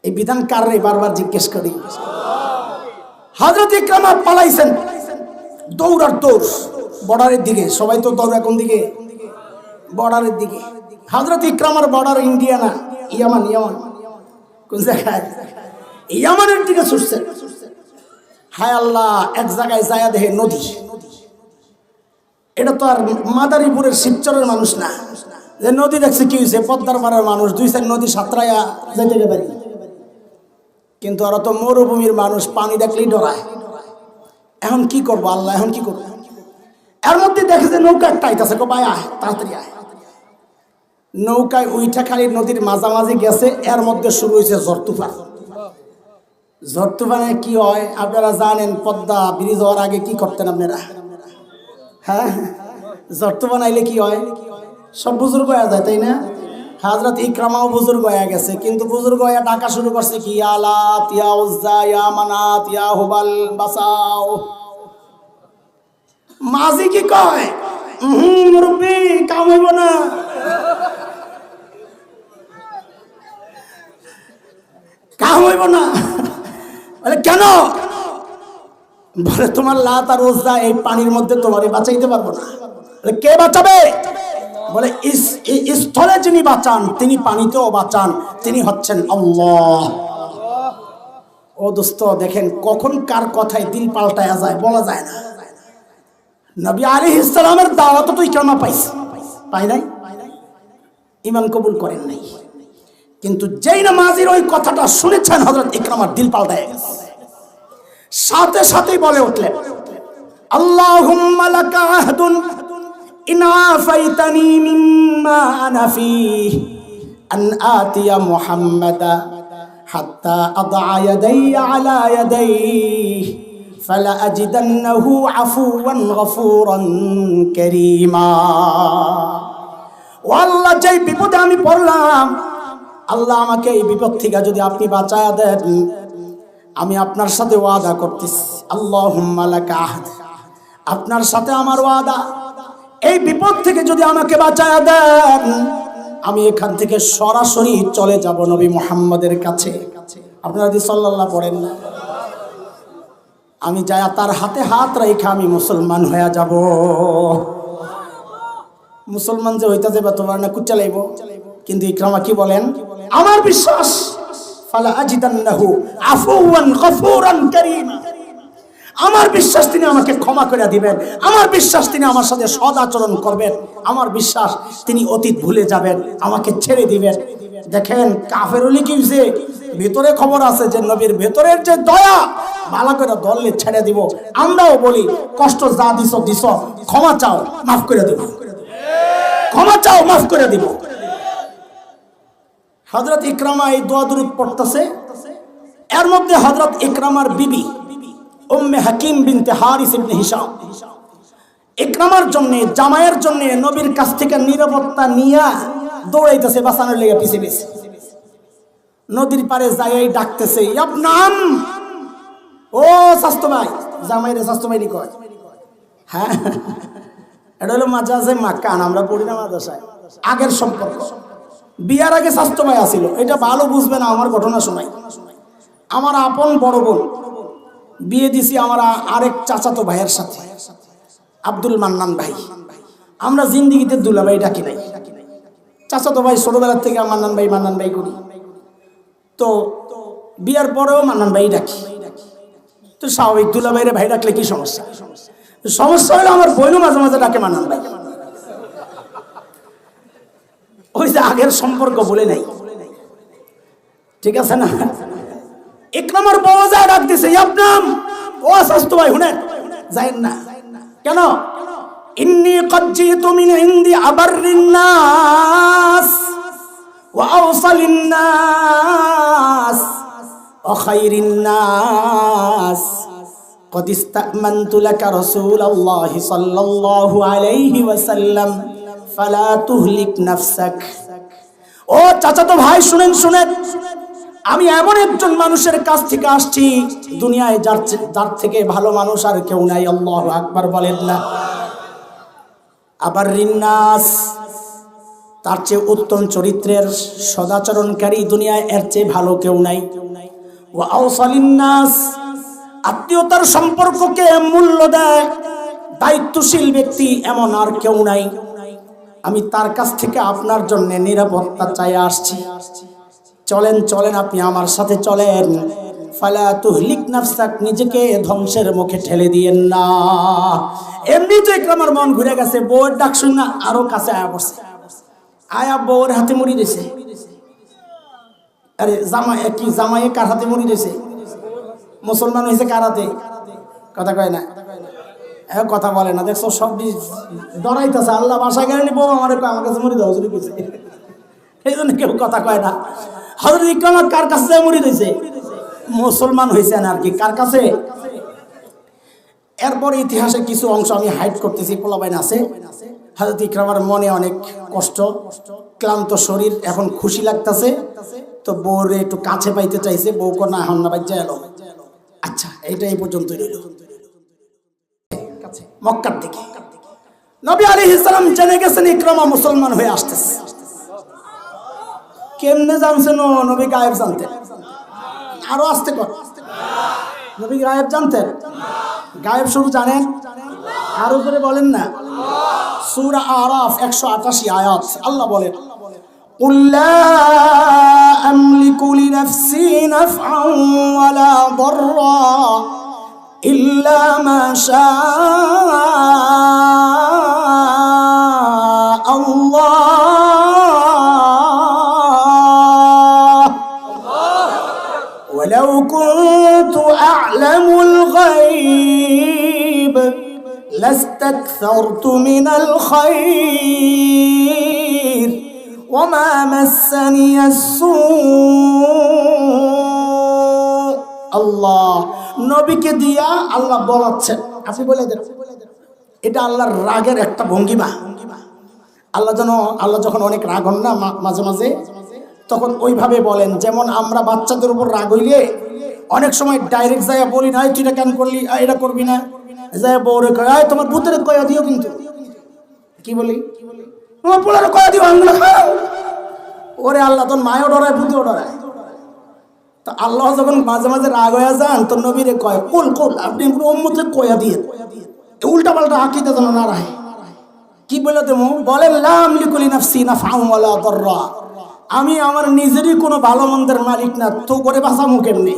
এই বিধান কার রে বারবার জিজ্ঞেস করি। হযরত ইকরামা পালাইছেন, দৌড়ার দৌড় বর্ডারের দিকে। সবাই তো দৌড়া কোন দিকে? বর্ডারের দিকে। হযরত ইকরামার বর্ডার ইন্ডিয়া না, ইয়ামান। ইয়ামান কোন জায়গায়? ইয়ামানের দিকে ছুটছেন। হায় আল্লাহ, এক জায়গায় যায় দেখে নদী। এটা তো আর মাদারীপুরের শিবচরের মানুষ না যে নদী দেখছে কি হয়েছে, পদ্মার পাড়ার মানুষ 2-4 নদী সাঁতরাইয়া যাইতে পারি। কিন্তু ওরা তো মরুভূমির মানুষ, পানি দেখলেই ডরায়। এখন কি করবো আল্লাহ, এখন কি করবো? এর মধ্যে দেখে যে নৌকা একটা আইতাছে, ভাই আয় তাড়াতাড়ি আয়। নৌকায় উইঠা খালি নদীর মাঝামাঝি গেছে, এর মধ্যে শুরু হয়েছে ঝড় তুফান। ঝড় তুফানে কি হয় আপনারা জানেন, পদ্মা ব্রিজ হওয়ার আগে কি করতেন আপনারা? হ্যাঁ, ঝড় তুফান আইলে কি হয়? সব বুজুর্গ হয়ে যায়, তাই না? হযরত ইকরামাও বুজুর্গ হয়ে গেছে, কিন্তু বুজুর্গ হয়ে ডাকা শুরু করছে কি, ইয়া লাত, ইয়া উজ্জা, ইয়া মানাত, ইয়া হুবাল বাসাও। মাঝি কি কয়, মুরব্বি কাম হইব না। কাম হইব না বলে কেন? বলে তোমার লাত আর উজ্জা এই পানির মধ্যে তোমারে বাঁচাইতে পারবো না। বলে কে বাঁচাবে? বলে স্থলে যিনি বাঁচান তিনি পানিতেও বাঁচান, তিনি হচ্ছেন আল্লাহ। ও দোস্ত, দেখেন কখন কার কথায় দিল পাল্টায়া যায় বলা যায় না। নবী আলাইহিস সালামের দাওয়াত তো ইকরামা পাইছে, পাই নাই? ঈমান কবুল করেন নাই, কিন্তু যেই না মাঝির ওই কথাটা শুনেছেন হযরত ইকরামার দিল পাল্টায়া গেছে। সাথে সাথেই বলে উঠলেন, আল্লাহুম্মা লাকা আহদুন ইন আফাইতানি মিম্মা আনা ফীহি আন আতিয়া মুহাম্মাদা হাত্তা আদআ ইয়াদাইয়া আলা ইয়াদাইহি ফালা আজিদান্নাহু আফুওয়ান গফুরান কারীমা। ও আল্লাহ, যেই বিপদে আমি পড়লাম, আল্লাহ আমাকে এই বিপদ থেকে যদি আপনি বাঁচায়া দেন, আমি আপনার সাথে ওয়াদা করতেছি, আল্লাহুম্মা লাকা আহদ, আপনার সাথে আমার ওয়াদা, এই বিপদ থেকে যদি আমাকে বাঁচায়া দেন, আমি এখান থেকে সরাসরি চলে যাব নবী মুহাম্মদের কাছে। আপনারা যদি সাল্লাল্লাহু পড়েন না, আমি যাই তার হাতে হাত রেখে আমি মুসলমান হয়ে যাব। মুসলমান যে হইতে যাবে তোমার না কুচ্চা লাইব। কিন্তু ইকরামা কি বলেন, আমার বিশ্বাস ফালা আজিদান্নাহু আফুওয়ান গফুরান কারীমা, আমার বিশ্বাস তিনি আমাকে ক্ষমা করে দিবেন, আমার বিশ্বাস তিনি আমার সাথে সৎ আচরণ করবেন, আমার বিশ্বাস তিনি অতীত ভুলে যাবেন, আমাকে ছেড়ে দিবেন। দেখেন কাফের হলে কি হইছে, ভিতরে খবর আছে যে নবীর ভেতরের যে দয়া, ভালো করে ধরলে ছেড়ে দিব। আমরাও বলি কষ্ট যা দিছো দিছো, ক্ষমা চাও মাফ করে দিব, ক্ষমা চাও মাফ করে দিব। হযরত ইকরামা এই দোয়া দুরূদ পড়তেছে, এর মধ্যে হযরত ইকরামার বিবি উম্মে হাকিম বিনতে হারিস ইবনে হিশাম ইকরামার জন্য, জামাইয়ের জন্য নবীর কাছ থেকে নিরাপত্তা নিয়া দৌড়াইতেছে বাঁচানোর লেগে পিছে পিছে। নদীর পারে যাই ডাকতেছে, ইয়াবনাম, ও স্বাস্থ্য ভাই, জামাইরে স্বাস্থ্য ভাই কয়। হ্যাঁ, এটা হলো মাজাজে মাক্কান, আমরা পড়ি না মাদ্রাসায়। আগের সম্পর্ক, বিয়ার আগে স্বাস্থ্য ভাই আসিল, এটা ভালো বুঝবে না। আমার ঘটনা শোনাই, আমার আপন বড় বোন বিয়ে দিছি আমার আরেক চাচাতো ভাইয়ের সাথে, আব্দুল মান্নান ভাই। আমরা জিন্দিগিতে দুলাভাই ডাকি নাই, চাচাতো ভাই ছোটবেলার থেকে মান্নান ভাই করি। তো বিয়ার পরেও মান্নান ভাই ডাকি, তো স্বাভাবিক দুলাভাইরে ভাই ডাকলে কি সমস্যা? সমস্যা হলো আমার বোনও মাঝে মাঝে ডাকে মান্নান ভাই। ওই যে আগের সম্পর্ক বলে নাই, ঠিক আছে না? ইকরামার বউ যায় ডাক দিছে, ইয়াবনাম, ও স্বাস্থ্য ভাই শুনেন, যাইন না কেন? ইন্নী ক্বাদ জিতু মিন ইনদি আবাররিন নাস ওয়া আওসালিন নাস ওয়া খায়রিন নাস ক্বাদ ইসতা'মানতু লাকা রাসূলুল্লাহি সাল্লাল্লাহু আলাইহি ওয়াসাল্লাম ফালা তুহলিক নাফসাক। ও চাচাতো ভাই শুনেন, আমি এমন একজন মানুষের কাছ থেকে আসছি, দুনিয়ায় যার থেকে ভালো মানুষ আর কেউ নাই। আল্লাহু আকবার বলেন না? আবার রিন্নাস, তার চেয়ে উত্তম চরিত্রের সদাচরণকারী দুনিয়ায় এর চেয়ে ভালো কেউ নাই। ওয়া আওসালিন নাস, আত্মীয়তার সম্পর্ককে মূল্য দেয় দায়িত্বশীল ব্যক্তি এমন আর কেউ নাই। আমি তার কাছ থেকে আপনার জন্য নিরাপত্তা চাই আসছি। চলেন চলেন, আপনি আমার সাথে চলেন। ফালা তুহলিক নাফসাক, নিজেকে ধ্বংসের মুখে ঠেলে দিয়েন না। এমনি তো ইকরামার মন ঘুরে গেছে, বউয়ের ডাক শুনে না আরো কাছে আয়া পড়ছে। আয়া বউয়ের হাতে মুড়ি দিয়েছে। আরে জামাই কার হাতে মুড়ি দিয়েছে? মুসলমান হয়েছে কার হাতে? কথা কয় না, কথা বলে না। দেখছো সব ডরাইতেছে, আল্লাহ বাসায় গেলে বউ আমার কাছে মুড়ি দেওয়া শুরু করছে। এই জন্য কেউ কথা কয় না। হযরত ইকরামা কার কাছে মুড়ি দিয়েছে? মুসলমান হয়েছে না আর কি, কার কাছে? এরপর ইতিহাসে কিছু অংশ আমি হাইড করতেছি, পোলাবাইন আছে। হযরত ইকরামার মনে অনেক কষ্ট, ক্লান্ত শরীর, এখন খুশি লাগতেছে। তো বউরে একটু কাছে পাইতে চাইছে, বউ কো না এখন না বাচ্চা এলো। আচ্ছা, এইটা এই পর্যন্তই রইল। মক্কার দিকে নবী আলাইহিস সালাম জেনে গেছেন ইকরামা মুসলমান হয়ে আসতেছে। কেমনে জানছেন? নবী গায়েব জানতেন। আরো আসতে কর, নবী গায়েব জানতেন। গায়েব শুধু জানেন, আরো করে বলেন না। সূরা আরাফ 188 আয়াত, আল্লাহ বলেন, কুল লা আমলিকু লিনাফসি নাফআন ওয়ালা দাররা ইল্লা মা শাআ আল্লাহ ওয়ালাউ কুনতু আ'লামুল গায়ব লাস্তাকসারতু মিনাল খায়র ওয়া মা মাসসানিয়াস সূ। আল্লাহ নবীকে দিয়া আল্লাহ বলাচ্ছেন, আপনি বলে দেন। এটা আল্লাহর রাগের একটা ভঙ্গিমা। আল্লাহ যখন অনেক রাগ হন না মাঝে মাঝে, তখন ওইভাবে বলেন। যেমন আমরা বাচ্চাদের উপর রাগ হইলে অনেক সময় ডাইরেক্ট যাইয়া বলি না, তুই এটা কেন করলি, এটা করবি না। যাই বউরে কয়, তোমার পুত্রের কয়া দিও, কিন্তু কি বলি, তোমার পোলারে কয়া দিও, আঙ্গুলো খাও। ওরে আল্লাহ তোর মায়ও ডরায়, পুত্রও ডরায়। তো আল্লাহ যখন মাঝে মাঝে রাগ হয়ে যান, তোর নবীরে কয়, কুল কুল, আপনি উম্মতকে কয়া দিয়ে উল্টা পাল্টা আকিদা যেন না রাখে। কি বলে দেবো? বলেন, লা আমলিকু লিনাফসি নাফআন ওয়ালা দাররা, আমি আমার নিজেরই কোনো ভালো মন্দের মালিক না, তো করে বাঁচামু কেমনি?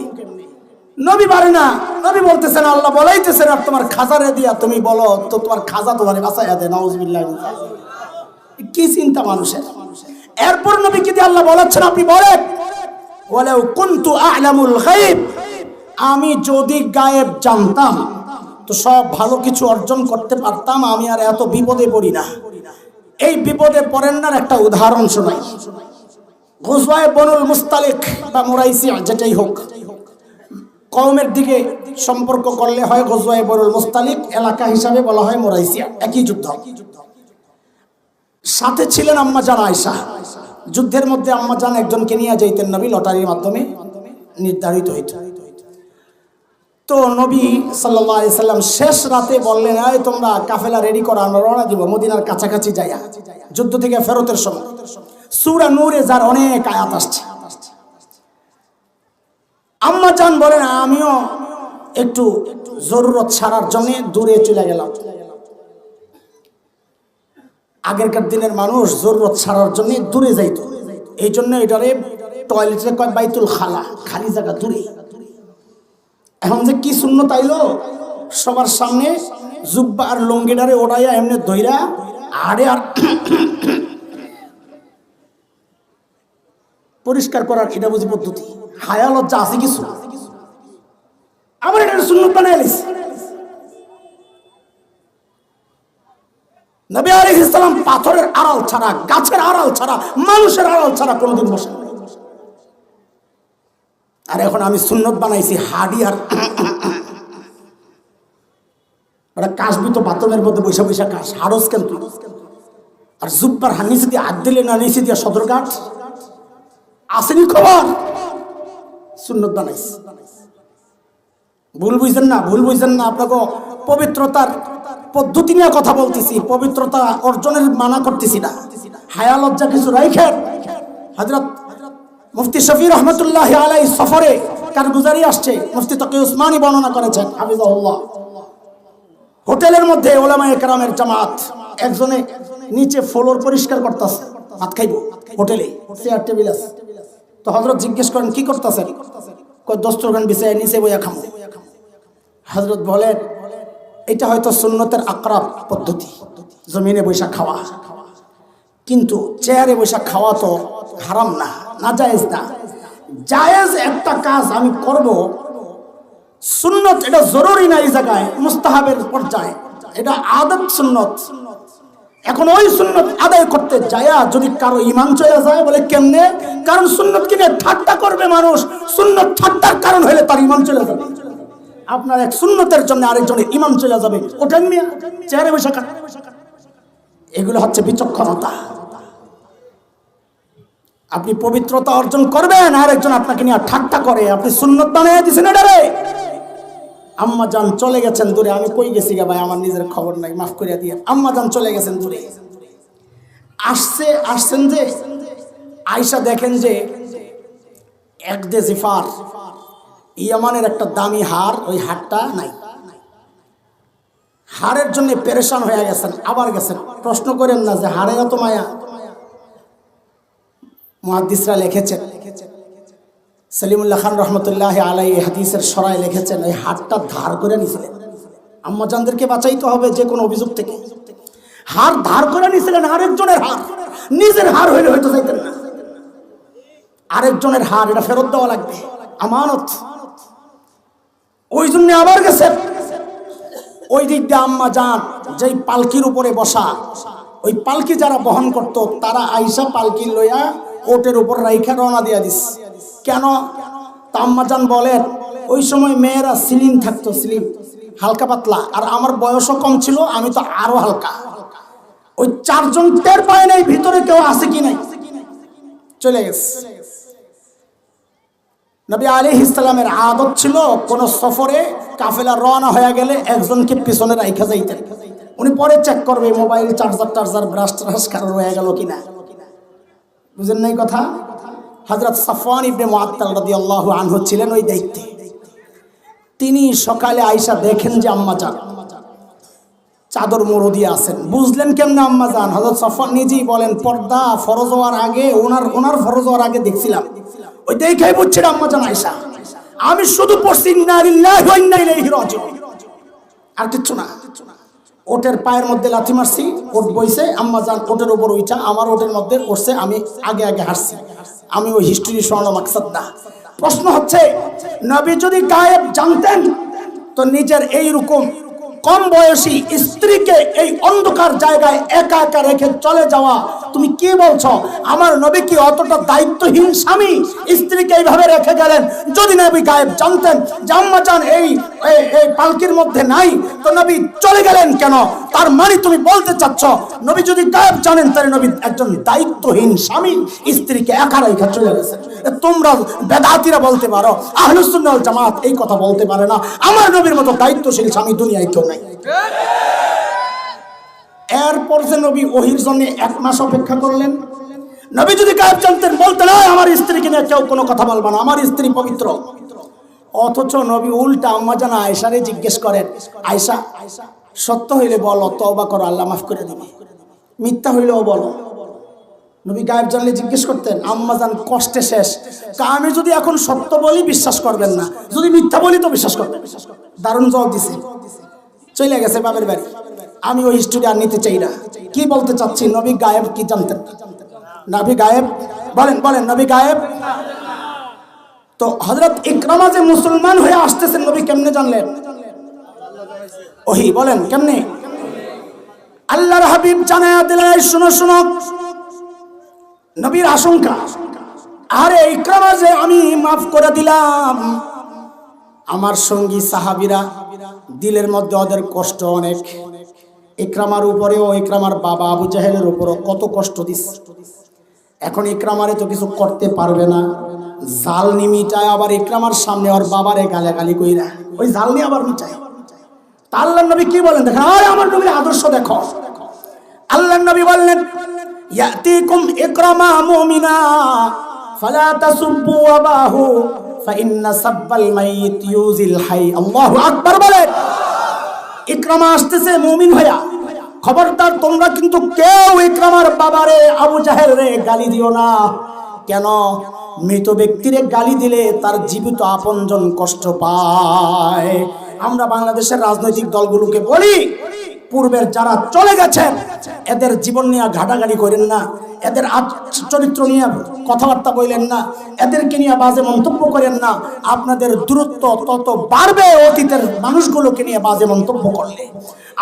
নবী পারে না। নবী বলতেছেন, আল্লাহ বলাইতেছেন, আর তোমার খাজারে দিয়া তুমি বলো তো তোমার খাজা তোমারে বাঁচাইয়া দেয়। নাউজুবিল্লাহ। কি চিন্তা মানুষের! এরপর নবীকে দিয়ে আল্লাহ বলাচ্ছেন, আপনি বলেন, ওয়ালাউ কুনতু আ'লামুল গায়ব, আমি যদি গায়েব জানতাম তো সব ভালো কিছু অর্জন করতে পারতাম, আমি আর এত বিপদে পড়ি না। এই বিপদে পড়েন না একটা উদাহরণ শোনাই। গুজওয়ায়ে বনুল মুস্তালিক বা মুরাইসিয়া, যেটাই হোক, কওমের দিকে সম্পর্ক করলে হয় গুজওয়ায়ে বনুল মুস্তালিক, এলাকা হিসাবে বলা হয় মুরাইসিয়া, একই যুদ্ধ। সাথে ছিলেন আম্মাজান আয়েশা। যুদ্ধের মধ্যে আম্মাজান একজনকে নিয়ে যাইতেন নবী, লটারির মাধ্যমে নির্ধারিত হইত। তো নবী সাল্লাল্লাহু আলাইহি সাল্লাম শেষ রাতে বললেন, এই তোমরা কাফেলা রেডি করো, আমরা রওনা দিব মদিনার কাছাকাছি যাইয়া যুদ্ধ থেকে ফেরতের সময়। সূরা নূরে যার অনেক আয়াত আসছে। আম্মাজান বলেন, আমিও একটু জরুরত ছাড়ার জন্য দূরে চলে গেলাম। আগেরকার দিনের মানুষ জরুরত ছাড়ার জন্য দূরে যাইতো, এই জন্য এটারে টয়লেটে কয় বাইতুল খালা, খালি জায়গা দূরে। এখন যে কি সুন্নত আইলো, সবার সামনে জুব্বা আর লঙ্গিটারে ওড়াইয়া এমনি ধইরা আড়ে আর পরিষ্কার করার, এটা বুঝি পদ্ধতি? হায়া লজ্জা আছে কিছু? আবার এটা সুন্নত বানায় লিস। নবী আলাইহিস সালাম পাথরের আড়াল ছাড়া, গাছের আড়াল ছাড়া, মানুষের আড়াল ছাড়া কোনোদিন বসে না। আর এখন আমি সুন্নত বানাইছি হাডি আর ওরা কাশবি তো বাথরুমের মধ্যে বৈশা বৈশা কাশ, হাড়স কেন তুই? আর জুব্বার নিচে দিয়ে হাত দিলে না, নিচে দিয়ে সদরঘাট আসেনি খবর? সুন্নত বানাইছি। ভুল বুঝছেন না, ভুল বুঝছেন না। আপনাকে পবিত্রতার পদ্ধতি নিয়ে কথা বলতেছি, পবিত্রতা অর্জনের মানা করতেছি না। হায়া লজ্জা কিছু রাইখেন। হযরত মুফতি শফি রহমতুল্লাহ আলাইহি সফরে কারগুজারি আসছে, মুফতি তকি উসমানী বর্ণনা করেছেন হাফিজাহুল্লাহ। হোটেলের মধ্যে উলামায়ে কেরামের জামাত, একজনে নিচে ফ্লোর পরিষ্কার করতেছে, ভাত খাইব হোটেলে, চেয়ার টেবিল আছে। তো হযরত জিজ্ঞেস করেন কি করতেছেন? কয় দস্তরখান বিছায় নিচে বইয়া খামো। হযরত বলেন এটা হয়তো সুন্নতের আকরাব পদ্ধতি, জমিনে বৈশা খাওয়া, কিন্তু চেয়ারে বৈশা খাওয়া তো হারাম না, নাজায়েজ না। জায়েজ একটা কাজ আমি করব, সুন্নত এটা জরুরি না, এই জায়গায় মুস্তাহাবের পর্যায়ে, এটা আদত সুন্নত। এখন ওই সুন্নত আদায় করতে যায়া যদি কারো ঈমান চলে যায়, বলে কেমনে? কারণ সুন্নত কিনে ঠাট্টা করবে মানুষ, সুন্নত ঠাট্টার কারণ হলে তার ঈমান চলে যাবে। আপনার এক সুন্নতের জন্য আরেকজনের ঈমান চলে যাবে, ওঠেন মিয়া চেয়ারে বসে খান। এগুলো হচ্ছে বিচক্ষণতা। আপনি পবিত্রতা অর্জন করবেন, আরেকজন আপনাকে নিয়ে ঠাট্টা করে, আপনি সুন্নত বানিয়ে দিয়েছেন এটারে। আম্মা জান চলে গেছেন দূরে, আমি কই গেছি গা ভাই, আমার নিজের খবর নাই, মাফ করে দিয়ে। আম্মা জান চলে গেছেন দূরে, আসছেন যে আয়সা দেখেন যে একদে জিফার ইয়ামানের একটা দামি হার, ওই হারটা নাই। হারের জন্য পেরেশান হয়ে গেছেন, আবার গেছেন। প্রশ্ন করেন না যে হারে এত মায়া। মুহাদ্দিসরা লিখেছেন, সলিমুল্লাহ খান রহমতুল্লাহ আলাইহি হাদিসের সরায় লিখেছেন, ওই হারটা ধার করে নিয়েছিলেন। আম্মাজানদেরকে বাঁচাইতে হবে যে কোনো অভিযোগ থেকে। হার ধার করে নিয়েছিলেন, আরেকজনের হার, নিজের হার হইলে হয়তো চাইতেন না। আরেকজনের হার, এটা ফেরত দেওয়া লাগবে, আমানত। ওই জন্য আবার গেছেন। ওই দিক দিয়ে আম্মা জান যেই পালকির উপরে বসা, ওই পালকি যারা বহন করত তারা আইসা পালকি লইয়া ওটের উপর রাইখা রওনা দিয়া দিস। কেন? তা আম্মা জান বলেন ওই সময় মেয়েরা স্লিম থাকতো, স্লিম হালকা পাতলা, আর আমার বয়সও কম ছিল, আমি তো আরো হালকা। ওই চারজন টের পায় নাই ভিতরে কেউ আছে কি নাই, চলে গেছে। নবী আলাইহিস সালামের আদত ছিল কোন সফরে কাফেলা রওনা হয়ে গেলে একজনকে পিছনে রাইখা যাইতেন। উনি পরে চেক করবে মোবাইল, চার্জার, ব্রাশ ট্রাশ কারো রয়ে গেল কিনা। বুঝেন নাই কথা? হযরত সাফওয়ান ইবনে মুআত্তাল রাদিয়াল্লাহু আনহু ছিলেন ওই দায়িত্বে। তিনি সকালে আয়েশা দেখেন যে আম্মা জান চাদর মোড়ো দিয়ে আছেন। বুঝলেন কেমনে আম্মা জান? হযরত সাফওয়ান নিজেই বলেন, পর্দা ফরজ হওয়ার আগে, ওনার ফরজ হওয়ার আগে দেখছিলাম, ওই দেখাই বুঝছেন আম্মা জান আয়েশা। আমি শুধু পড়ছি ইন্না লিল্লাহি ওয়া ইন্না ইলাইহি রাজিউন, আর কিচ্ছু না। ওটের পায়ের মধ্যে লাথি মারছি, ওট বইছে, আম্মা জান ওটের উপর উঠা আমার ওটের মধ্যে উঠছে, আমি আগে হাসছি। আমি ওই হিস্ট্রি শোনানো মাকসাদ না। প্রশ্ন হচ্ছে, নবী যদি গায়েব জানতেন তো নিজের এইরকম কম বয়সী স্ত্রীকে এই অন্ধকার জায়গায় একা একা রেখে চলে যাওয়া, তুমি কি বলছো? আমার নবী কি অতটা দায়িত্বহীন স্বামী? স্ত্রীকে এইভাবে রেখে গেলেন। যদি নবী গায়েব জানতেন যে আম্মা জান এই পালকির মধ্যে নাই, তো নবী চলে গেলেন কেন? তার মানে তুমি বলতে চাচ্ছ নবী যদি গায়েব জানেন তাহলে নবী একজন দায়িত্বহীন স্বামী স্ত্রীকে একা রেখে চলে গেছেন। তোমরা বেদাতীরা বলতে পারো, আহলুস সুন্নাহ ওয়াল জামাত এই কথা বলতে পারে না। আমার নবীর মতো দায়িত্বশীল স্বামী দুনিয়ায় কেউ নাই। এরপর যে নবী ওহির জন্য 1 মাস অপেক্ষা করলেন। নবী যদি গায়েব জানতেন বলতেন আমার স্ত্রীকে নিয়ে কেউ কোনো কথা বলবে না, আমার স্ত্রী পবিত্র। অথচ নবী উল্টা আম্মা জান আয়েশারে জিজ্ঞেস করেন, আয়েশা সত্য হইলে বলো, তওবা করো, আল্লাহ মাফ করে দিবে। মিথ্যা হইলেও বলো। নবী গায়েব জানলে জিজ্ঞেস করতেন। আম্মা জান কষ্টে শেষ, আমি যদি এখন সত্য বলি বিশ্বাস করবেন না, যদি মিথ্যা বলি তো বিশ্বাস করবেন। দারুণ জবাব দিছে। চলে গেছে বাবার বাড়ি। আমি ওই হিস্ট্রি আর নিতে চাই না। কি বলতে চাচ্ছি, নবী গায়েব কি জানতেন? নবী গায়েব বলেন নবী গায়েব। তো হযরত ইকরামা যে মুসলমান হয়ে আসতেছেন, নবী কেমনে জানলেন? ওহি বলেন কেমনে? আল্লাহর হাবিব জানায়া দিলেন, শুনো শুনো নবীর আশঙ্কা, আরে ইকরামা যে আমি মাফ করে দিলাম, আমার সঙ্গী সাহাবীরা দিলের মধ্যে ওদের কষ্ট অনেক। ইকরামার উপরেও, ইকরামার বাবা আবু জাহেলের উপরও কত কষ্ট দিচ্ছে। এখন ইকরামারে তো কিছু করতে পারবে না, জালনি মিটায় আবার ইকরামার সামনে ওর বাবারে গালাগালি কইরা ওই জালনি আবার মিটায়। তা আল্লাহর নবী কি বলেন দেখেন, আরে আমার নবীর আদর্শ দেখো। আল্লাহর নবী বললেন, ইয়াতিকুম ইকরামা মুমিনা ফালা তাসুব্বু আবাহু ফাইন্না সাব্বাল মাইয়িত ইউজিল হাই। আল্লাহু আকবার বলে। ইকরামা আসতেছে মুমিন ভাইয়া, খবরদার তোমরা কিন্তু কেউ ইকরামার বাবারে আবু জাহেল রে গালি দিও না। কেন? মৃত ব্যক্তিরে গালি দিলে তার জীবিত আপনজন কষ্ট পায়। আমরা বাংলাদেশের রাজনৈতিক দলগুলোকে বলি, পূর্বের যারা চলে গেছেন এদের জীবন নিয়ে ঘাটাঘাটি করেন না, এদের চরিত্র নিয়ে কথাবার্তা বললেন না, এদেরকে নিয়ে বাজে মন্তব্য করেন না। আপনাদের দূরত্ব তত বাড়বে অতীতের মানুষগুলোকে নিয়ে বাজে মন্তব্য করলে।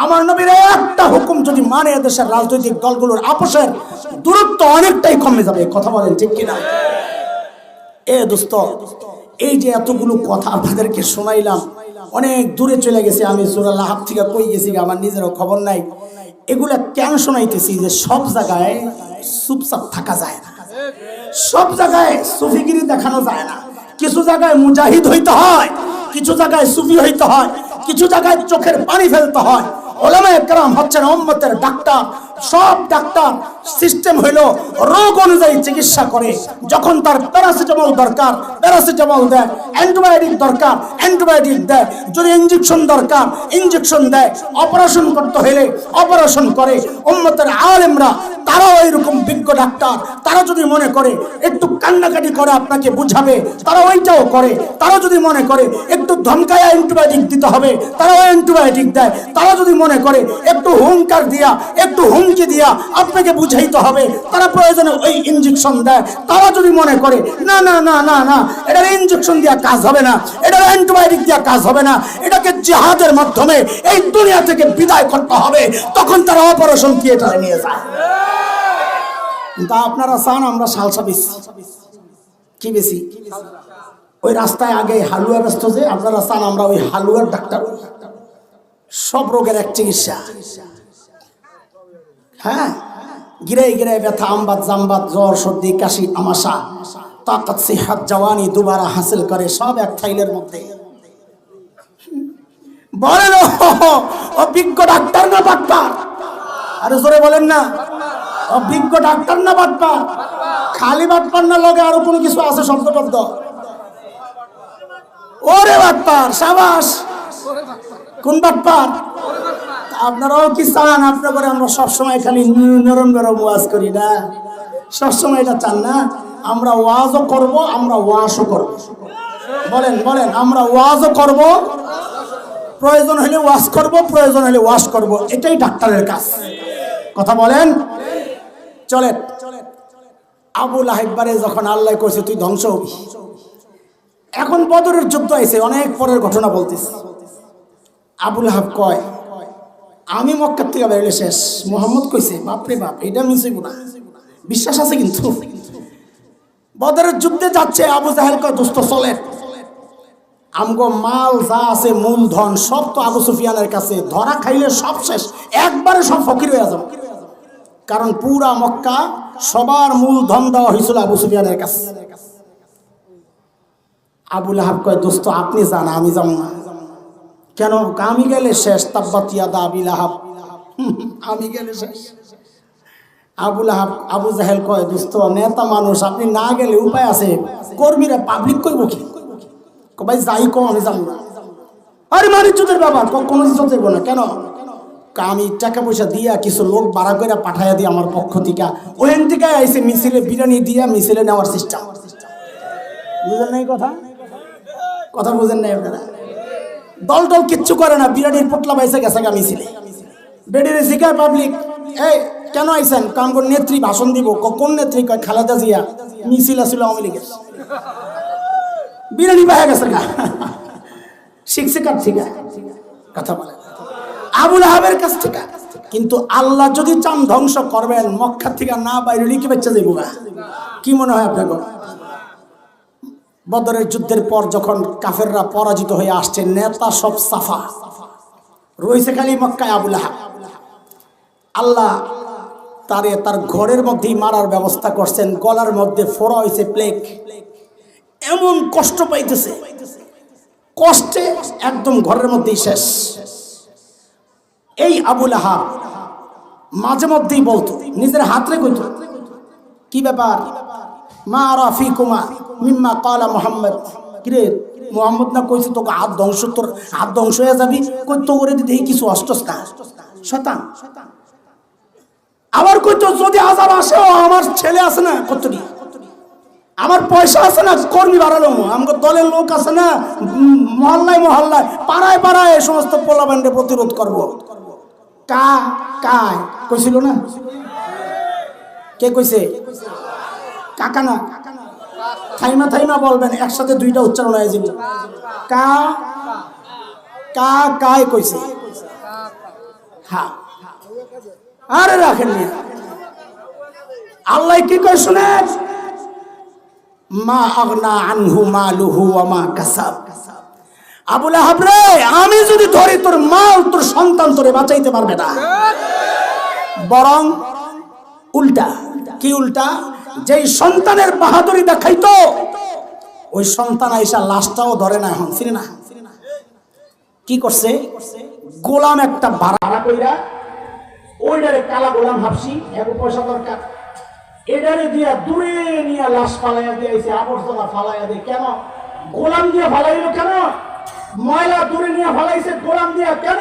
আমার নবীর একটা হুকুম যদি মানে এদেশের রাজনৈতিক দলগুলোর আপোষের দূরত্ব অনেকটাই কমে যাবে। কথা বলেন ঠিক কিনা? এ দোস্ত, এই যে এতগুলো কথা আপনাদেরকে শোনাইলাম, অনেক দূরে চলে গেছে। আমি সূরা লাহাব থেকে কই গেছি আমার নিজেরও খবর নাই। এগুলা কেন শোনাইতেছি? যে সব জায়গায় চুপচাপ থাকা যায় না, সব জায়গায় সুফিগিরি দেখানো যায় না। কিছু জায়গায় মুজাহিদ হইতে হয়, কিছু জায়গায় সুফি হইতে হয়, কিছু জায়গায় চোখের পানি ফেলতে হয়। ওলামায়ে কেরাম হচ্ছেন উম্মতের ডাক্তার। সব ডাক্তার সিস্টেম হইলো রোগ অনুযায়ী চিকিৎসা করে। যখন তার প্যারাসিটামল দরকার প্যারাসিটামল দেয়, অ্যান্টিবায়োটিক দরকার অ্যান্টিবায়োটিক দেয়, যদি ইঞ্জেকশন দরকার ইঞ্জেকশন দেয়, অপারেশন করতে হলে অপারেশন করে। উম্মতের আলেমরা তারাও এরকম বিজ্ঞ ডাক্তার। তারা যদি মনে করে একটু কান্নাকাটি করে আপনাকে বুঝাবে, তারা ওইটাও করে। তারা যদি মনে করে একটু ধমকায়া অ্যান্টিবায়োটিক দিতে হবে, তারাও অ্যান্টিবায়োটিক দেয়। তারা যদি মনে করে একটু হুঙ্কার দিয়া একটু হুমকি দিয়া আপনাকে বুঝাইতে হবে, তারা প্রয়োজনে ওই ইঞ্জেকশন দেয়। তারা যদি মনে করে না না না না না এটার ইঞ্জেকশন দিয়া কাজ হবে না, এটার অ্যান্টিবায়োটিক দিয়া কাজ হবে না, এটাকে জিহাদের মাধ্যমে এই দুনিয়া থেকে বিদায় করতে হবে, তখন তারা অপারেশন থিয়েটারে নিয়ে যায়। তা আপনারা চান আমরা সালসা বেশি কি বেশি? ওই রাস্তায় আগে হালুয়া ব্যস্ত, যে আপনারা চান আমরা ওই হালুয়ার ডাক্তার। সব রোগের এক চিকিৎসা। হ্যাঁ, গিরে গিরে ব্যথা, আমবাদ জামবাদ, জ্বর সর্দি কাশি আমাশা, তাকাত সিহাত জওয়ানি দুবারা হাসিল করে, সব এক ফাইলের মধ্যে। বলেন অভিজ্ঞ ডাক্তার না বাটপার? আরে জোরে বলেন না, অভিজ্ঞ ডাক্তার না বাটপার? খালি বাটপার না, লগে আরো কোনো কিছু আছে শব্দ টব্দ? ওরে বাটপার, সাবাস। কোন বাটপার? আপনারাও কি চান আপনার আমরা সবসময় খালি নরম নরম ওয়াজ করি না? সবসময় এটা চান না? আমরা ওয়াজও করব, আমরা ওয়াশও করব। বলেন বলেন, আমরা ওয়াজও করব, প্রয়োজন হলে ওয়াশ করব, প্রয়োজন হলে ওয়াশ করব। এটাই ডাক্তারের কাজ। কথা বলেন। চলেন, আবু লাহাবরে যখন আল্লাহ কইছে তুই ধ্বংস হবি, এখন বদরের যুদ্ধ আইছে, অনেক পরের ঘটনা বলতেছে। আবু লাহাব কয় আমি মক্কা থেকে বেরোলে শেষ। মুহাম্মদ কইছে বাপরে বাপ, এটা মিশিব না, বিশ্বাস আছে কিন্তু। বদরের যুদ্ধে যাচ্ছে, আবু জাহেল কয় দোস্ত চলেন, আমগো মাল যা আছে মূলধন সব তো আবু সুফিয়ানের কাছে, ধরা খাইলে সব শেষ, একবারে সব ফকির হয়ে যাবে। কারণ পুরা মক্কা সবার মূলধন দেওয়া হয়েছিল আবু সুফিয়ানের কাছে। আবু লাহাব কয় দোস্ত আপনি যান, আমি যাব না। কেন? আমি গেলে শেষ, তাব্বাত ইয়াদা আবি লাহাব, আমি গেলে শেষ। আবু লাহাব, আবু জাহেল কয় দোস্ত নেতা মানুষ, আপনি না গেলে উপায় আছে, কর্মীরা পাবলিক কইব কি? ভাই যাই কো, আমি যাব না। আরে মানিজ্যদের ব্যাপার, কোনো কিছু দেবো না। কেন? আমি টাকা পয়সা দিয়া কিছু লোক ভাড়া করে পাঠাইয়া দিই আমার পক্ষ থেকে, ওখান থেকে আইসে মিছিলে বিরিয়ানি দিয়া মিছিলে নেওয়ার চেষ্টা। বুঝেন নাই কথা? কথা বুঝেন নাই আপনারা? দল টল কিচ্ছু করে না, বিরাটির পোটলা পাইছে গেছে গা মিছিলে। বেডিরে শিখায় পাবলিক, এই কেন আইসেন? কাম করে নেত্রী ভাষণ দিব। কোন নেত্রী? কয় খালেদা জিয়া। মিছিল আসলে আওয়ামী লীগের। বিরানি পাইয়া গেছে গা, শিখছে কার থেকে? কথা বলে আবু লাহাবের কাছ থেকে। কিন্তু আল্লাহ যদি চান ধ্বংস করবেন, মক্কা থেকে না বাইরে লিখে বেঁচে যাইব গা। কি মনে হয় আপনাকে? বদরের যুদ্ধের পর যখন কাফেররা পরাজিত হয়ে আসছে, নেতা সব সাফা, রয়েছে খালি মক্কায় আবু লাহাব। আল্লাহ তারে তার ঘরের মধ্যেই মারার ব্যবস্থা করছেন। গলার মধ্যে ফোড়া হয়েছে প্লেগ, এমন কষ্ট পাইতেছে, কষ্টে একদম ঘরের মধ্যেই শেষ। এই আবু লাহাব মাঝে মধ্যেই বলতো নিজের হাতরে কইতো কি ব্যাপার মা রাফিকুমা মিম্মা ক্বালা মুহাম্মদ, কিরে মুহাম্মদ না কইছে তোকে হাত ধ্বংস, তোর হাত ধ্বংস হয়ে যাবি, কই তো ওরে দেখি কিছু অষ্টস না শয়তান। আবার কইতো যদি আযাব আসে আমার ছেলে আছে না কতটি, আমার পয়সা আছে না, কর্মী বাড়ালো, আমাদের দলের লোক আছে না, মহল্লায় মহল্লায় পাড়ায় পাড়ায় এই সমস্ত পোলাপানকে প্রতিরোধ করব। কায় কইছিল না? কে কইছে? কাকা না, থাইমা থাইমা বলবেন, একসাথে দুইটা উচ্চারণ হয়ে যাবে। কায় কইছে? হ্যাঁ, আরে রাখেন আল্লাহ কি কই শুনেন, মা আগনা আনহু মালুহু ওয়া মা কাসাব। আবু লাহাব রে, আমি যদি ধরি তোর মাল তোর সন্তান তোরে বাঁচাইতে পারবে না, বরং উল্টা। কি উল্টা? যেই সন্তানের বাহাদুরি দেখাইতো ওই সন্তান আইসা লাশটাও ধরে না, এখন চিনি না কি করছে, গোলাম একটা ভাড়া কইরা ওইটারে কালা গোলাম ভাবছি, এক পয়সা দরকার, এটারে দিয়া দূরে নিয়ে লাশ ফালাইয়া দিয়েছে, আবর্জনা ফালাইয়া দিয়ে। কেন গোলাম দিয়ে ফালাইলো? কেন ময়লা দূরে নিয়ে ফালাইছে গোলাম দিয়া? কেন?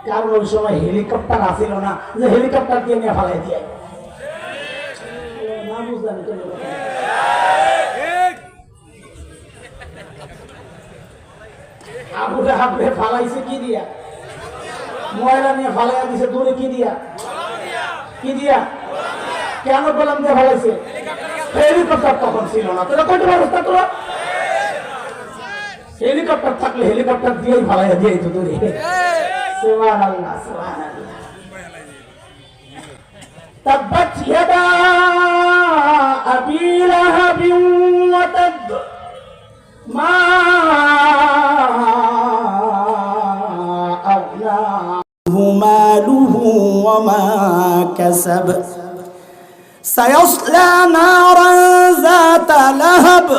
কারণ ওই সময় হেলিকপ্টার আসিল না যে হেলিকপ্টার দিয়ে নিয়ে ফালাই দিয়ে। না বুঝলাম আবু লাহাব ফালাইছে কি দিয়া? ময়লা নিয়ে ফালাইয়া দিছে দূরে কি দিয়া? কি দিয়া? কেন গোলাম দিয়ে ফালাইছে? হেলিকপ্টার তখন ছিল না। তোরা কোন ব্যবস্থা করো? হেলিকপ্টার থাকলে হেলিকপ্টার দিয়েই ফালাইয়া দিয়ে তো দূরে। সুবহানাল্লাহ, সুবহানাল্লাহ। তাব্বাত ইয়াদা আবি লাহাবিন ওয়া তাব মা আগনা মালুহু ওয়া মা কাসাব সায়াসলা নারান যাতা লাহাব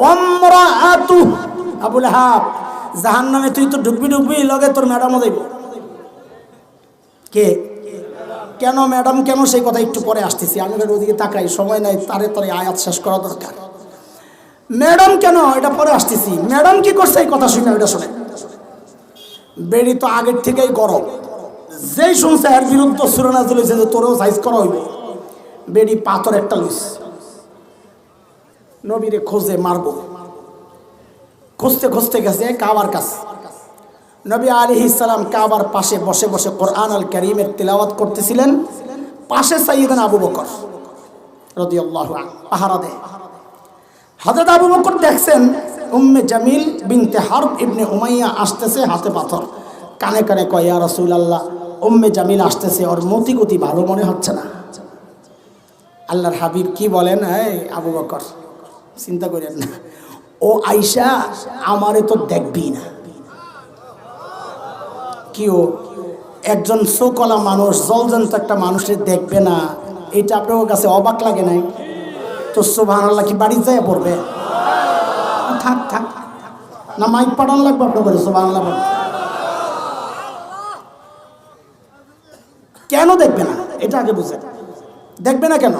ওয়া ইমরাআতুহু। আবু লাহাব, জাহান্নামে তুই তো ডুববি ডুববি, লগে তোর ম্যাডামও যাইব। কে? কেন ম্যাডাম কেন সেই কথা একটু পরে আসতেছি, আমি ওদিকে তাকাই, সময় নাই, তারে তারে আয়াত শেষ করা দরকার। ম্যাডাম কেন এটা পরে আসতেছি। ম্যাডাম কি করছে এই কথা শুনে, ওইটা শুনে। বেড়ি তো আগের থেকেই গরম, যেই শুনছে এর বিরুদ্ধে সুরা নাযিল হইছে যে তোরেও সাইজ করা হইবে। বেড়ি পাথর একটা লইস, নবীরে খোঁজে মারবো, খুঁজতে খুঁজতে গেছে কাবার কাছে। নবী আলাইহিস সালাম কাবার পাশে বসে বসে কোরআন আল কারীমের তিলাওয়াত করতেছিলেন। পাশে সাইয়েদনা আবু বকর রাদিয়াল্লাহু আনহু পাহারা দেয়। হযরত আবু বকর দেখছেন উম্মে জামিল বিনতে হারব ইবনে উমাইয়া আসতেছে, হাতে পাথর, কানে কানে কয়, ইয়া রাসূলুল্লাহ, উম্মে জামিল আসতেছে, ওর মতি গতি ভালো মনে হচ্ছে না। আল্লাহর হাবিব কি বলেন, এই আবু বকর চিন্তা করেন না, ও আইসা আমারে তো দেখবি না। কি ও একজন সোকলা মানুষ, জলজন্ত একটা মানুষের দেখবে না, এটা আপনার কাছে অবাক লাগে নাই? তো সুবহানাল্লাহ কি বাড়ি যায় পড়বে? থাক থাক না, মাইক পাঠান লাগবে আপনার করে সুবহানাল্লাহ। কেন দেখবে না এটা আগে বুঝেন। দেখবে না কেন?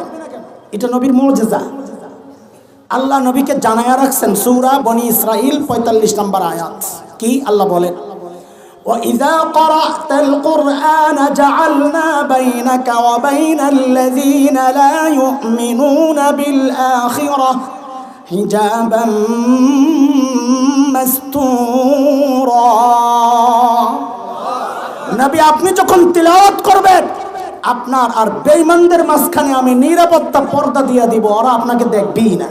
এটা নবীর মুজিজা। আল্লাহ নবীকে জানায়া রাখছেন। সূরা বনি ইসরাইল 45 নম্বর আয়াত। কি আল্লাহ বলেন, وَإِذَا قَرَأْتَ الْقُرْآنَ جَعَلْنَا بَيْنَكَ وَبَيْنَ الَّذِينَ لَا يُؤْمِنُونَ بِالْآخِرَةِ حِجَابًا مَسْتُورًا। নবী আপনি যখন তিলাওয়াত করবেন, আপনার আর বেঈমানদের মাঝখানে আমি নিরাপত্তা পর্দা দিয়ে দিব, ওরা আপনাকে দেখবেই না।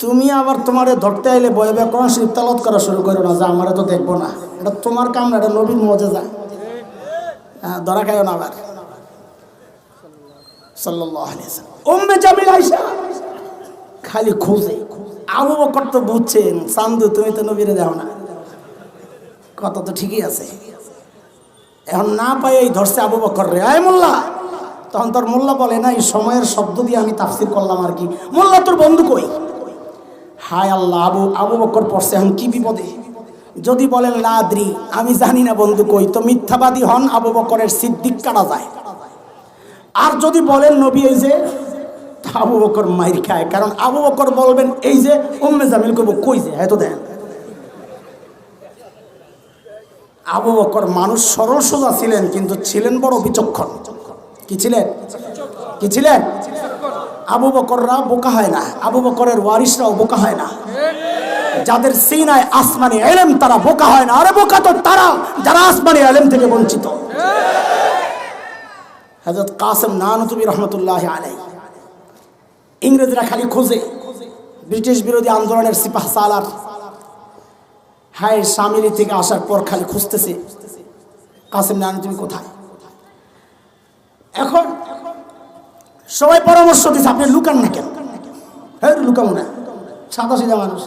তুমি আবার তোমারে ধরতে আইলে বয়ে বয়ে কোরআন শরীফ তেলাওয়াত করা শুরু করো না, যে আমারে তো দেখবো না। এটা তোমার কাম না, এটা নবীর মুজিজা। ধরা খায়ও না আবার। সাল্লাল্লাহু আলাইহি ওয়াসাল্লাম উম্মে জামিল আয়েশা খালি খোঁজে। আবু বকর তো বুঝছেন, চান্দু তুমি তো নবীরে দাও না, কথা তো ঠিকই আছে। এখন না পাই এই ধরছে আবু বকর রে, আয় মোল্লা। তখন তোর মোল্লা বলে না, এই সময়ের শব্দ দিয়ে আমি তাফসীর করলাম আর কি। মোল্লা তোর বন্ধু কই? হায় আল্লাহ, আবু বকর পড়ছে, এখন কি বিপদে। যদি বলেন লাদ্রি, আমি জানি না বন্ধু কই, তো মিথ্যাবাদী হন, আবু বকরের সিদ্দিক কাটা যায়। আর যদি বলেন নবী এই যে, আবু বকর মাইর খায়, কারণ আবু বকর বলবেন এই যে, উম্মে জামিল করবো কই যে, এত দেন। আবু বকর মানুষ সরল সোজা ছিলেন, কিন্তু ছিলেন বড় বিচক্ষণ। কি ছিলেন? কি ছিলেন? আবু বকররা বোকা হয় না, আবু বকরের ওয়ারিসরাও বোকা হয় না। যাদের সিনায় আসমানি ইলম তারা বোকা হয় না। আরে বোকা তো তারা যারা আসমানি ইলম থেকে বঞ্চিত। হযরত কাসেম নানুতুবি রহমতুল্লাহ আলাইহি, ইংরেজরা খালি খোঁজে ব্রিটিশ বিরোধী আন্দোলনের সিপাহ সালার, হায় শামিলি থেকে আসার পর খালি খুঁজতেছে কাসেম নানুতুবি কোথায়। এখন সবাই পরামর্শ দিচ্ছে আপনি লুকান না কেন? হ্যাঁ লুকাবো না, সাদা সিধা মানুষ,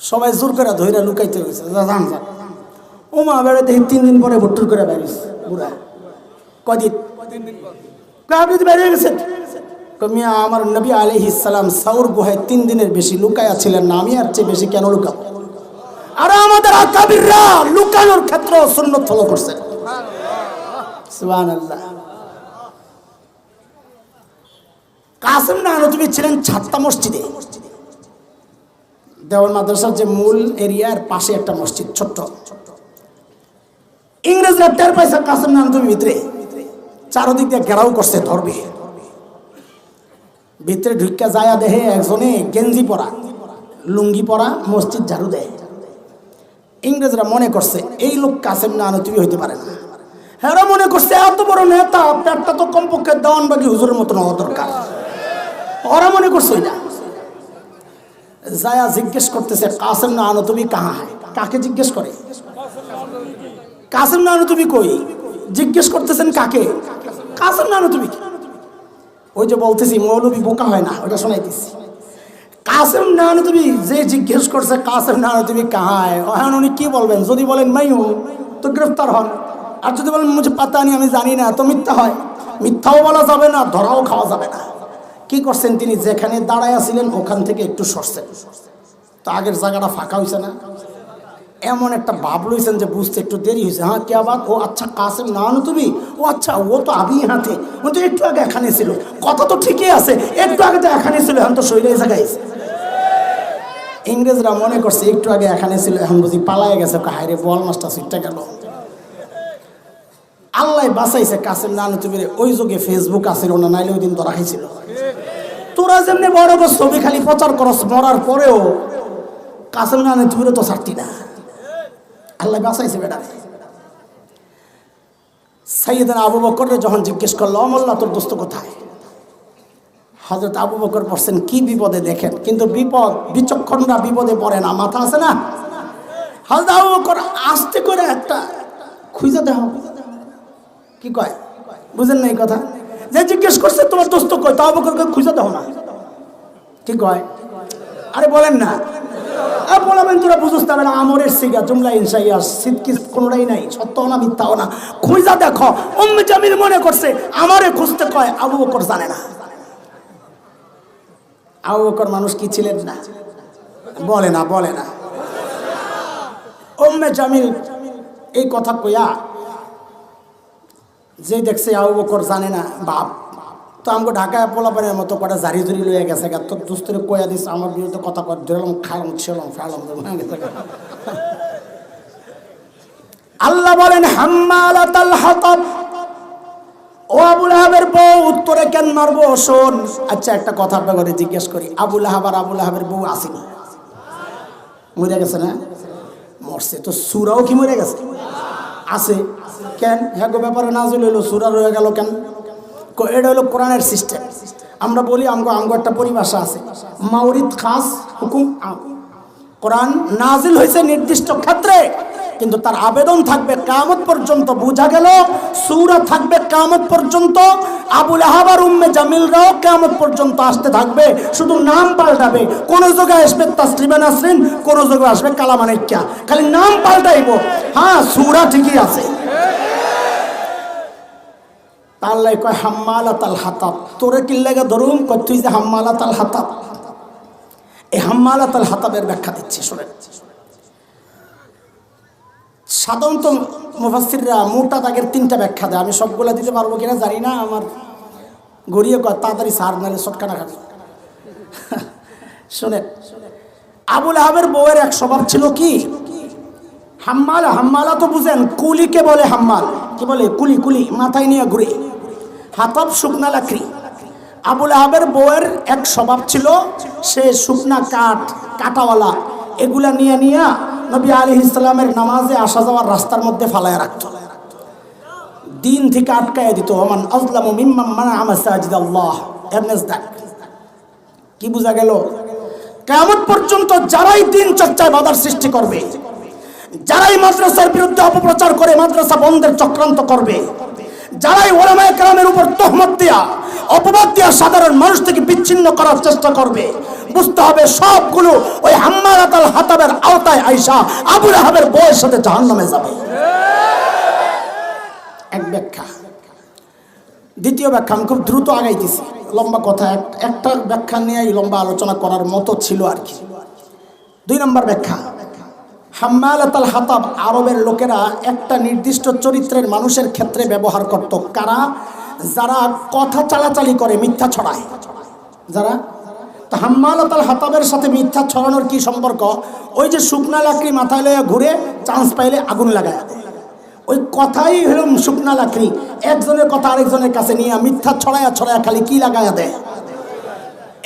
সবাই জোর করে ধৈরা লুকাইতে হয়েছে। জান যান ও মা বেড়ে দেখি 3 দিন পরে ভট্টুর করে বেরিয়েছ বুড়া। কদিন? আপনি তো বেরিয়ে গেছেন। মিয়া আমার নবী আলাইহিস সালাম সাউর গুহায় 3 দিনের বেশি লুকায়া ছিলেন না, আমি আর চেয়ে বেশি কেন লুকাবো? আর আমাদের আকাবিররা লুকানোর ক্ষেত্রে সুন্নাত ফলো করছে। সুবহানাল্লাহ। কাসেম নানুতুবি ছিলেন ছাত্তা মসজিদে, দেওয়ান মাদ্রাসার যে মূল এরিয়ার পাশে একটা মসজিদ ছোট্ট। ইংরেজরা টের পাইছে কাসেম নানুতুবি ভিতরে, চারদিক দিয়ে ঘেরাও করছে, ধরবে। ভিতরে ঢুকা যায় দেহে একজনে গেঞ্জি পরা, লুঙ্গি পরা, মসজিদ ঝাড়ু দেয়। ইংরেজরা মনে করছে এই লোক কাসেম নানুতুবি হইতে পারে না। হ্যাঁ মনে করছে এত বড় নেতা, পেটটা তো কমপক্ষে দেওয়ানবাগি হুজুরের মতন হওয়া দরকার। ওরা মনে করছে না। যায়া জিজ্ঞেস করতেছে কাসেম নানুতুবি কাহা হয়? কাকে জিজ্ঞেস করে? কাসেম নানুতুবি কই? জিজ্ঞেস করতেছেন কাকে? কাসেম নানুতুবি। ওই যে বলতেছি মৌলবী বোকা হয় না, ওটা শোনাইতেছি। কাসেম নানুতুবি যে জিজ্ঞেস করছে কাসেম নানুতুবি কাহায়, এখন উনি কি বলবেন? যদি বলেন মাই হুঁ তো গ্রেফতার হন, আর যদি বলেন মুঝে পাতা নেই, আমি জানি না, তো মিথ্যা হয়। মিথ্যাও বলা যাবে না, ধরাও খাওয়া যাবে না। কি করছেন তিনি? যেখানে দাঁড়াইয়া ছিলেন ওখান থেকে একটু সরছেন, তো আগের জায়গাটা ফাঁকা হয়েছে না? এমন একটা ভাব লইছেন যে বুঝতে একটু দেরি হয়েছে। হ্যাঁ কে আবার? ও আচ্ছা কাসেম নানুতুবি, ও আচ্ছা ও তো আবি হাতে, ও তো একটু আগে এখানে ছিল। কথা তো ঠিকই আছে, একটু আগে তো এখানে ছিল, এখন তো শরীরে জায়গায়। ইংরেজরা মনে করছে একটু আগে এখানে ছিল, এখন বুঝি পালায় গেছে। হায়রে বল মাছটা ছুটটা গেল। আল্লাহ বাঁচাইছে কাসেম নানুতুবির। ওই যুগে ফেসবুক আসিল না, নাইলে ওই দিন ধরা খাইছিল। তোরা যেমনি বড় বড় ছবি খালি প্রচার করস, মরার পরেও কাসেম নানুতুবিরও তো ছাড়তি না। আল্লাহ বাঁচাইছে বেটা। সাইয়েদনা আবু বকর যখন জিজ্ঞেস করলো মোল্লা তোর দোস্ত কোথায়, হযরত আবু বকর বলছেন কি বিপদে দেখেন, কিন্তু বিপদ বিচক্ষণরা বিপদে পড়ে না, মাথা আছে না। হযরত আবু বকর আস্তে করে একটা খুঁজে দেহ, কি কয় বুঝেন না এই কথা? যে জিজ্ঞেস করছে তোমার দোস্ত কই, তা আবু বকরকে খুঁজে দেহ না, কি কয়? আরে বলেন না, বলাবেন তোরা বুঝতে পারবে না। আমরের সিগা জুমলা ইনশাইয়া সিদ্কি কোনোটাই নাই, সত্য না মিথ্যাও না। খুঁজা দেখো। উম্মে জামিল মনে করছে আমারে খুঁজতে কয়, আবু বকর জানে না। আবু বকর মানুষ কি ছিলেন না? বলে না, বলে না। উম্মে জামিল এই কথা কইয়া যে দেখছে আবু বকর জানে না বাপ, তো আমাকে ঢাকায় পোলাপানের মতো কটা জারি জুরি লইয়া গেছে। তোর দুস্তরে কয়া দিস আমার বিরুদ্ধে কথা কর, ধরলাম খালাম ছিলাম ফেলাম। আল্লাহ বলেন হাম্মালাতাল হাতাব, ও আবু লাহাবের বউ উত্তরে কেন মারবো শোন। আচ্ছা একটা কথা আপনাকে জিজ্ঞেস করি, আবু লাহাব আর আবু লাহাবের বউ আসেনি? মরে গেছে না? মরছে তো। সূরাও কি মরে গেছে? আছে কেন? হ্যাঁ গো ব্যাপারে নাজিল হইলো, সূরা রয়ে গেল কেন? এটা হলো কোরআনের সিস্টেম। আমরা বলি আমগো একটা পরিভাষা আছে, মাউরিদ খাস হুকুম আম। কোরআন নাজিল হয়েছে নির্দিষ্ট ক্ষেত্রে, কিন্তু তার আবেদন থাকবে কিয়ামত পর্যন্ত। বোঝা গেল? সূরা থাকবে কিয়ামত পর্যন্ত, আবু লাহাব আর উম্মে জামিলরাও কিয়ামত পর্যন্ত আসতে থাকবে, শুধু নাম পাল্টাবে। কোন জায়গায় আসবে তাসলিমা নাসরিন, কোন জায়গায় আসবে কালামা নাইক্কা, খালি নাম পাল্টাইব। হ্যাঁ সূরা ঠিকই আছে। আল্লাহ কয় হাম্মালাতাল হাতাব, তোরে কি লাগা ধরুম? কয় তুই যে হাম্মালাতাল হাতাব। এই হাম্মালাতাল হাতাবের ব্যাখ্যা দিচ্ছি, শুনেন। সাধারণত মুফাসসিররা মোটা দাগের 3টা ব্যাখ্যা দেয়। আমি সবগুলা দিতে পারবো কিনা জানি না, আমার গড়িয়ে কয় তাড়াতাড়ি সার নালে শটকানা খাবে। শোনেন, আবু লাহাবের বউয়ের এক স্বভাব ছিল কি, হাম্মালা। হাম্মালা তো বুঝেন, কুলিকে বলে হাম্মাল। কি বলে? কুলি। কুলি মাথায় নিয়ে ঘুরে। হাতাব শুকনা লাকড়ি। আবু লাহাবের বউয়ের এক স্বভাব ছিল, সে শুকনা কাঠ, কাটাওয়ালা এগুলা নিয়ে নিয়ে নবী আলাইহিস সালামের নামাজে আসা যাওয়ার রাস্তার মধ্যে ফালায় রাখত, দিন থেকে আটকায় দিত। ওমান আযলামু মিম্মান মানাআ মাসাজিদাল্লাহ। কি বোঝা গেল? কিয়ামত পর্যন্ত যারাই দিন চর্চায় বাধার সৃষ্টি করবে, যারাই মাদ্রাসার বিরুদ্ধে অপপ্রচার করে মাদ্রাসা বন্ধের চক্রান্ত করবে, যারাই উলামায়ে কেরামের উপর তহমত দেয়া, অপবাদ দেয়া সাধারণ মানুষ থেকে বিচ্ছিন্ন করার চেষ্টা করবে, বুঝতে হবে সবগুলো ওই হাম্মালাতুল হাতাবের আওতায় আইসা আবু লাহাবের বউয়ের সাথে জাহান্নামে যাবে। এক ব্যাখ্যা। দ্বিতীয় ব্যাখ্যা, আমি খুব দ্রুত আগাইতেছি, লম্বা কথা, একটা ব্যাখ্যা নিয়েই লম্বা আলোচনা করার মতো ছিল আর কি। 2 নম্বর ব্যাখ্যা, হাম্মালাতুল হাতাব আরবের লোকেরা একটা নির্দিষ্ট চরিত্রের মানুষের ক্ষেত্রে ব্যবহার করত। কারা? যারা কথা চালাচালি করে, মিথ্যা ছড়ায়। যারা তো হাম্মালাতুল হাতাবের সাথে মিথ্যা ছড়ানোর কি সম্পর্ক? ওই যে শুকনা লাকড়ি মাথায় লইয়া ঘুরে, চান্স পাইলে আগুন লাগায়। ওই কথাই হলো শুকনা লাকড়ি, একজনের কথা আরেকজনের কাছে নিয়ে মিথ্যা ছড়ায়া ছড়ায়া খালি কি লাগায়া দেয়।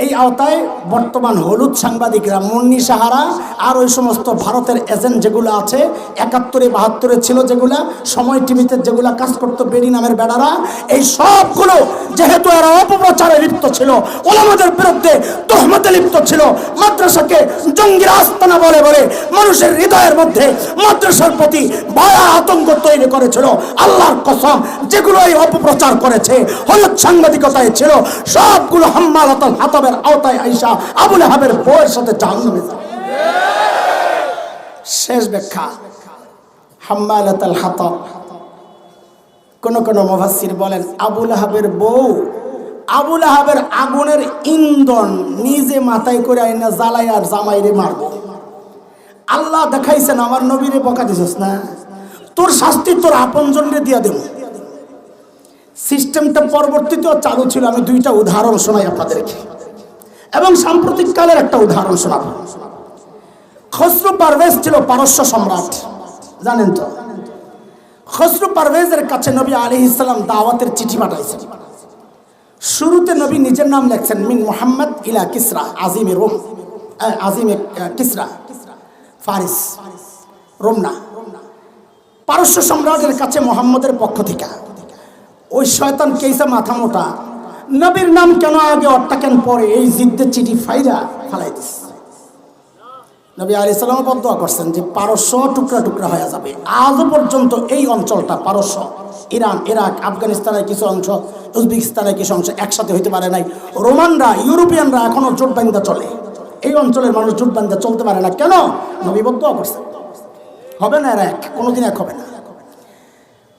এই আওতায় বর্তমান হলুদ সাংবাদিকরা, মুন্নি সাহারা আর ওই সমস্ত ভারতের এজেন্ট যেগুলো আছে, 71 72 ছিল যেগুলা, সময় টিভিতে যেগুলা কাজ করতো বেরি নামের বেড়ারা, এই সবগুলো যেহেতু এরা অপপ্রচারে লিপ্ত ছিল, ওলামাদের বিরুদ্ধে তহমতে লিপ্ত ছিল, মাদ্রাসাকে জঙ্গির আস্তানা বলে বলে মানুষের হৃদয়ের মধ্যে মাদ্রাসার প্রতি ভয়া আতঙ্ক তৈরি করেছিল। আল্লাহর কসম, যেগুলো এই অপপ্রচার করেছে, হলুদ সাংবাদিকতায় ছিল, সবগুলো হাম্মালাতুল হাতাবের আওতায় আইসা আবু লাহাবের বউয়ের সাথে জাহান্নামে যাবে। শেষ ব্যাখ্যা, হাম্মালাতুল হাতাব, কোন কোন মুফাসসির বলেন আবু লাহাবের বউ আবু লাহাবের আগুনের ইন্ধন নিজে মাথায় করে আইনা জ্বালাই আর জামাইরে মারবো। আল্লাহ দেখাইছেন, আমার নবীরে বকা দিছস না, তোর শাস্তি তোর আপনজনরে দিয়া দেব। সিস্টেমটা পরবর্তীতেও চালু ছিল। আমি 2টা উদাহরণ শোনাই আপনাদেরকে, এবং সাম্প্রতিক কালের একটা উদাহরণ শোনাবো। খসরু পারভেজ ছিল পারস্য সম্রাট, জানেন তো। খসরু পারভেজের কাছে নবী আলাইহিস সালাম দাওয়াতের চিঠি পাঠাইছেন। শুরুতে নবী নিজের নাম লেখছেন, মিন মুহাম্মদ ইলা কিসরা আজিমে রোম, আজিমে কিসরা ফারিস, রোম না, পারস্য সম্রাটের কাছে মুহাম্মদের পক্ষ থেকে। ওই শয়তান কেইসা মাথা মোটা, নবীর নাম কেন আগে অট্টা কেন পরে, এই জিদ্দের চিঠি ফাইরা ফালাই দিস। নবী আলাইহিস সালাম বদদোয়া করছেন যে পারস্য টুকরা টুকরা হয়ে যাবে। আজও পর্যন্ত এই অঞ্চলটা, পারস্য, ইরান, ইরাক, আফগানিস্তানের কিছু অংশ, উজবেকিস্তানের কিছু অংশ একসাথে হইতে পারে নাই। রোমানরা, ইউরোপিয়ানরা এখনো জোট বান্ধা চলে, এই অঞ্চলের মানুষ জোট বান্ধা চলতে পারে না। কেন? নবী বদদোয়া করছেন, হবে না, এরা এক, কোনোদিন এক হবে না।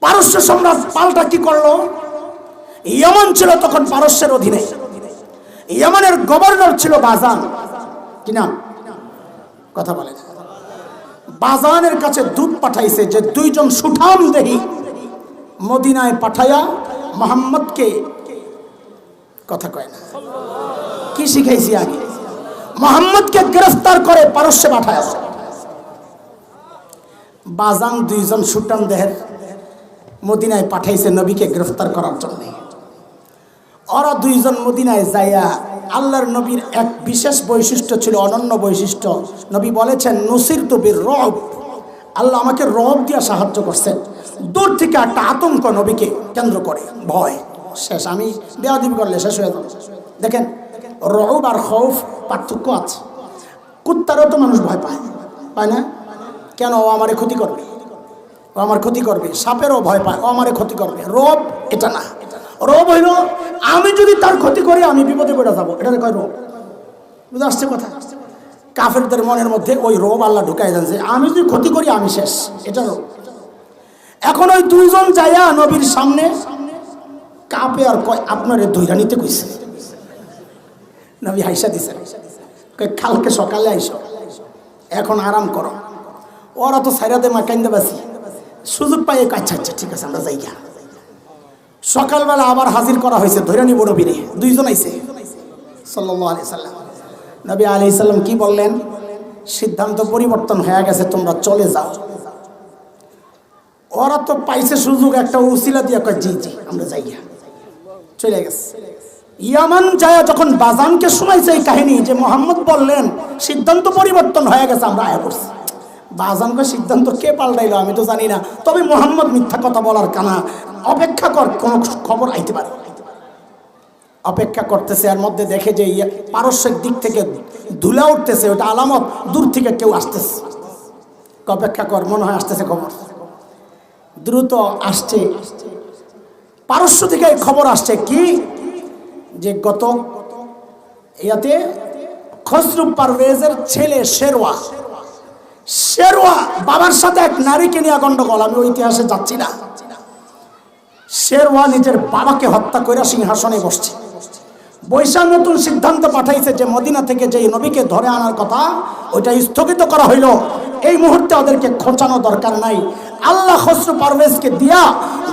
পারস্য সম্রাট পাল্টা কি করলো? ইয়েমেন ছিল তখন পারস্যের অধীনে। ইয়েমেনের গভর্নর ছিল বাজান। কি নাম? কথা বলে। বাজানের কাছে দূত পাঠাইছে যে 2 জন সুঠাম দেহি মদিনায় পাঠায়া মুহাম্মদকে, কথা কয় না, কি শিখাইছি আগে, মুহাম্মদকে গ্রেফতার করে পারস্যে পাঠায়। বাজান 2 জন সুঠাম দেহের মদিনায় পাঠাইছে নবীকে গ্রেফতার করার জন্য। ওরা 2 জন মদিনায় যাইয়া, আল্লাহর নবীর এক বিশেষ বৈশিষ্ট্য ছিল, অনন্য বৈশিষ্ট্য। নবী বলেছেন, নুসিরতু বির-রুব, আল্লাহ আমাকে রব দিয়া সাহায্য করছেন। দূর থেকে একটা আতঙ্ক নবীকে কেন্দ্র করে, ভয়। শেষ, আমি বেয়াদবি করলে শেষ হয়ে যাবে। দেখেন, রব আর খৌফ পার্থক্য আছে। কুত্তারও তো মানুষ ভয় পায়, পায় না? কেন? ও আমারে ক্ষতি করবে, ও আমার ক্ষতি করবে। সাপেরও ভয় পায়, ও আমারে ক্ষতি করবে। রব এটা না। রব হইল আমি যদি তার ক্ষতি করি আমি বিপদে পড়ে যাবো, এটাকে কয় রব। বুঝে আসছে কথা? কাফেরদের মনের মধ্যে ওই রব আল্লাহ ঢুকাই যাচ্ছে, আমি যদি ক্ষতি করি আমি শেষ, এটা রব। এখন ওই 2 জন যাইয়া নবীর সামনে কাপে আর কয়, আপনারে ধইরা নিতে কইছে। নবী হাইসা দিছে, কালকে সকালে আইসো, এখন আরাম করো। ওরা তো সাইরাতে মা কাইন্দে বাসি, সুযোগ পাই, আচ্ছা আচ্ছা ঠিক আছে আমরা যাই গা। সকালবেলা আবার হাজির করা হয়েছে, ধরে নিব নবীরে, দুইজন আইছে সাল্লাল্লাহু আলাইহি সাল্লাম। নবী আলাইহিস সালাম কি বললেন? সিদ্ধান্ত পরিবর্তন হয়ে গেছে, তোমরা চলে যাও। ওরা তো পাইছে সুযোগ, একটা উসিলা দিয়ে কয় জি জি আমরা যাই গা, চলে গেছে। ইয়ামান যায় যখন বাজানকে শোনাইছে এই কাহিনী যে মোহাম্মদ বললেন সিদ্ধান্ত পরিবর্তন হয়ে গেছে, আমরা আয়া পড়ছি। বাজানকে সিদ্ধান্ত কে পাল্টাইলো আমি তো জানি না, তবে মোহাম্মদ মিথ্যা কথা বলার কানা, অপেক্ষা কর কোন খবর আইতে পারে। অপেক্ষা করতেছে, এর মধ্যে দেখে যে পারস্যের দিক থেকে ধুলা উঠতেছে, ওটা আলামত দূর থেকে কেউ আসতেছে। অপেক্ষা কর, মনে হয় আসতেছে খবর। দ্রুত আসছে, পারস্য থেকে খবর আসছে কি যে গত ইয়াতে খসরু পারভেজের ছেলে শেরওয়া বাবার সাথে এক নারীকে নিয়ে গন্ডগোল। আমি ওই ইতিহাসে যাচ্ছি না। শেরওয়া নিজের বাবাকে হত্যা করে সিংহাসনে বসছে। বৈশা নতুন সিদ্ধান্ত পাঠাইছে যে মদিনা থেকে যে নবীকে ধরে আনার কথা ওইটা স্থগিত করা হইল, এই মুহূর্তে ওদেরকে খোঁচানো দরকার নাই। আল্লাহ খসরু পারভেজকে দিয়া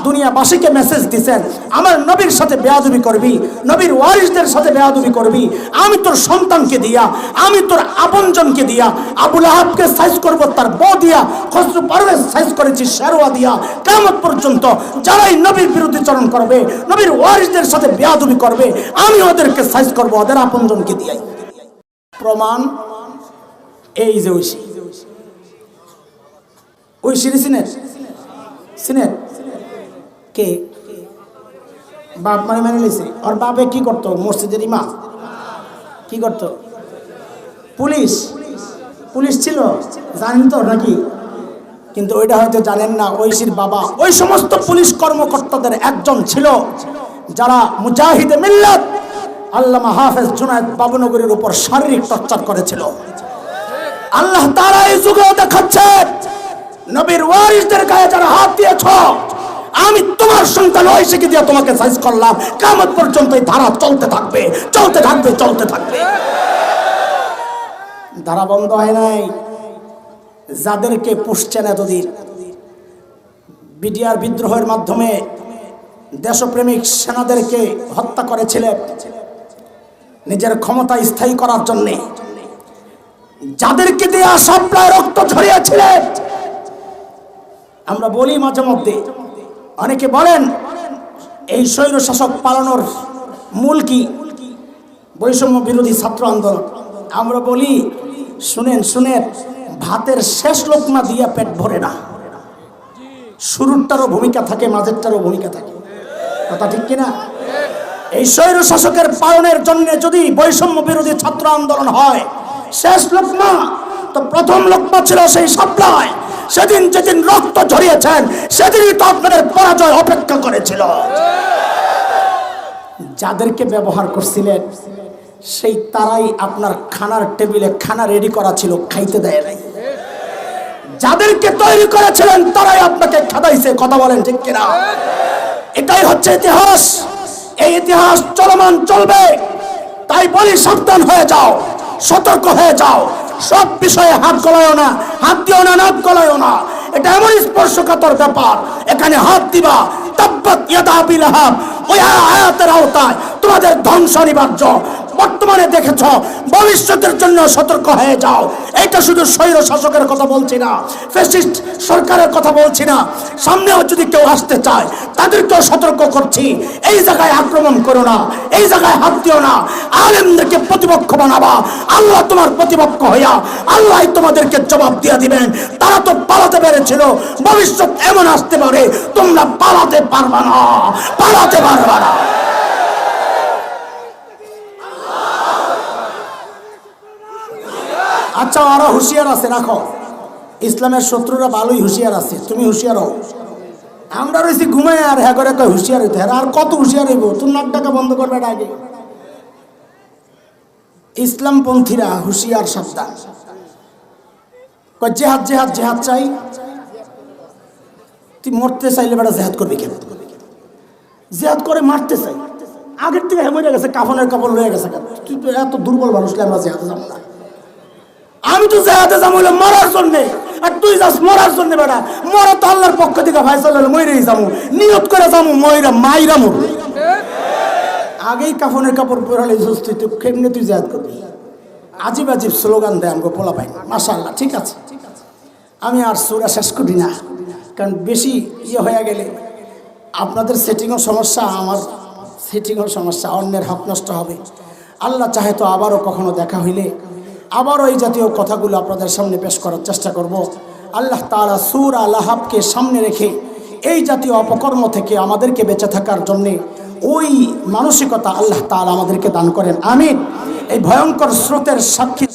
দুনিয়াবাসীকে মেসেজ দিচ্ছেন, আমার নবীর সাথে বেয়াদবি করবি, নবীর ওয়ারিসদের সাথে বেয়াদবি করবি, আমি তোর সন্তানকে দিয়া, আমি তোর আপনজনকে দিয়া, আবুল আহাবকে সাইজ করব তার বউ দিয়া, খসরু পারভেজ সাইজ করেছি শেরওয়া দিয়া। কিয়ামত পর্যন্ত যারাই নবীর বিরুদ্ধাচরণ করবে, নবীর ওয়ারিসদের সাথে বেয়াদবি করবে, আমি ওদেরকে সাইজ করব ওদের আপনজনকে দিয়াই। প্রমাণ এই যে ঐশী সিনেট কে বাপ মানে লিছে। আর বাপে কি করতো? মসজিদের ইমাম। কি করতো? পুলিশ ছিল, জানেন তো নাকি? কিন্তু ওইটা হয়তো জানেন না, ঐশীর বাবা ওই সমস্ত পুলিশ কর্মকর্তাদের একজন ছিল যারা মুজাহিদে মিল্লাত আল্লামা হাফেজ জুনায়েদ বাবুনগরীর উপর শারীরিক টর্চার করেছিল। আল্লাহ তাআলা এই যুগেও দেখাচ্ছে, নবীর ওয়ারিসদের গায়ে যারা হাত দিয়েছ, আমি তোমার সন্তান ঐশীকে দিয়ে তোমাকে সাইজ করলাম। কিয়ামত পর্যন্ত এই ধারা চলতে থাকবে। ধারা বন্ধ হয় নাই। যাদেরকে পুষছেন এতদিন, বিডিআর বিদ্রোহের মাধ্যমে দেশপ্রেমিক সেনাদেরকে হত্যা করেছিলেন নিজের ক্ষমতা স্থায়ী করার জন্যে, যাদেরকে দেয়া সাপ্লায় রক্ত ঝরিয়েছিলেন। আমরা বলি মাঝে মধ্যে, অনেকে বলেন এই স্বৈর শাসক পালানোর মূল কি? বৈষম্য বিরোধী ছাত্র আন্দোলন। আমরা বলি শুনেন, ভাতের শেষ লোকমা দিয়া পেট ভরে না, শুরুরটারও ভূমিকা থাকে, মাঝেরটারও ভূমিকা থাকে। কথা ঠিক কিনা? এই স্বৈর শাসকের পালনের জন্য যদি বৈষম্য বিরোধী ছাত্র আন্দোলন হয়, শেষ লোকমা তো প্রথম লোকমা ছিল সেই সাপ্লাই। সেদিন যেদিন রক্ত ঝরিয়েছেন সেদিনই তো আপনাদের পরাজয় অপেক্ষা করেছিল। যাদেরকে ব্যবহার করছিলেন সেই তারাই আপনার খানার টেবিলে খানা রেডি করা ছিল, খাইতে দেয় নাই। যাদেরকে তৈরি করেছিলেন তারাই আপনাকে খাদাইছে। কথা বলেন ঠিক কিনা? এটাই হচ্ছে ইতিহাস। এই ইতিহাস চলমান চলবে। তাই বলি, সাবধান হয়ে যাও, সতর্ক হয়ে যাও। সব বিষয়ে হাত গলায়ও না, হাত দিও না, নাক গলায়ও না। এটা এমন স্পর্শকাতর ব্যাপার, এখানে হাত দিবা তাব্বাত ইয়াদা আবি লাহাব, ওই আয়াতের আওতায় তোমাদের ধ্বংস অনিবার্য। বর্তমানে দেখেছ, ভবিষ্যতের জন্য সতর্ক হয়ে যাও। এটা শুধু স্বৈর শাসকের কথা বলছি না, ফ্যাসিস্ট সরকারের কথা বলছি না। সামনেও যদি কেউ আসতে চায় তাদেরকেও সতর্ক করছি, এই জায়গায় আক্রমণ করো না, এই জায়গায় হাত দিও না। আলেমদেরকে প্রতিপক্ষ বানাবা, আল্লাহ তোমার প্রতিপক্ষ হইয়া আল্লাহ তোমাদেরকে জবাব দিয়ে দিবেন। তারা তো পালাতে পেরেছিল, ভবিষ্যৎ এমন আসতে পারে তোমরা পালাতে পারবা না। আচ্ছা, ওরা হুঁশিয়ার আছে, রাখো। ইসলামের শত্রুরা ভালোই হুঁশিয়ার আছে, তুমি হুঁশিয়ার হও। আমরা রয়েছি ঘুমায় আর হ্যাঁ করে হুঁশিয়ার হইতে, আর কত হুঁশিয়ার হইব? তোর নাক ডাকা বন্ধ করবে আগে। ইসলামপন্থীরা হুঁশিয়ার, সাবধান। জেহাদ জেহাদ জেহাদ চাই। তুই মরতে চাইলে বেটা জেহাদ করবি কেন? জেহাদ করে মারতে চাই, আগের থেকে হেমে গেছে, কাফনের কাপড় রয়ে গেছে। তুই তো এত দুর্বল মানুষ, আমরা জেহাদে যাবো না। আমি তো জেহাদে যাবো মারার জন্যে। আর তুই যাস মরার জন্য বেটা। মরা তো আল্লাহর পক্ষ থেকে ফয়সালা হলো, মইরেই যাবো, নিয়ত করে যাবো ময়রা মাইরা মর। আগেই কাফনের কাপড় পরালে তুই তো কেমনে তুই জিহাদ করবি? আজিব আজিব স্লোগান দেয় আমাকে পোলা পাই। মাশাআল্লাহ, ঠিক আছে, আমি আর সূরা শেষ করি না, কারণ বেশি হয়ে গেলে আপনাদের সেটিংও সমস্যা, আমার সেটিংও সমস্যা, অন্যের হক নষ্ট হবে। আল্লাহ চাহে তো আবারও কখনো দেখা হইলে আবারও এই জাতীয় কথাগুলো আপনাদের সামনে পেশ করার চেষ্টা করব। আল্লাহ তাআলা সূরা লাহাবকে সামনে রেখে এই জাতীয় অপকর্ম থেকে আমাদেরকে বেঁচে থাকার জন্যে ওই মানসিকতা আল্লাহ তাআলা আমাদেরকে দান করেন, আমিন। এই ভয়ঙ্কর স্রোতের সাক্ষী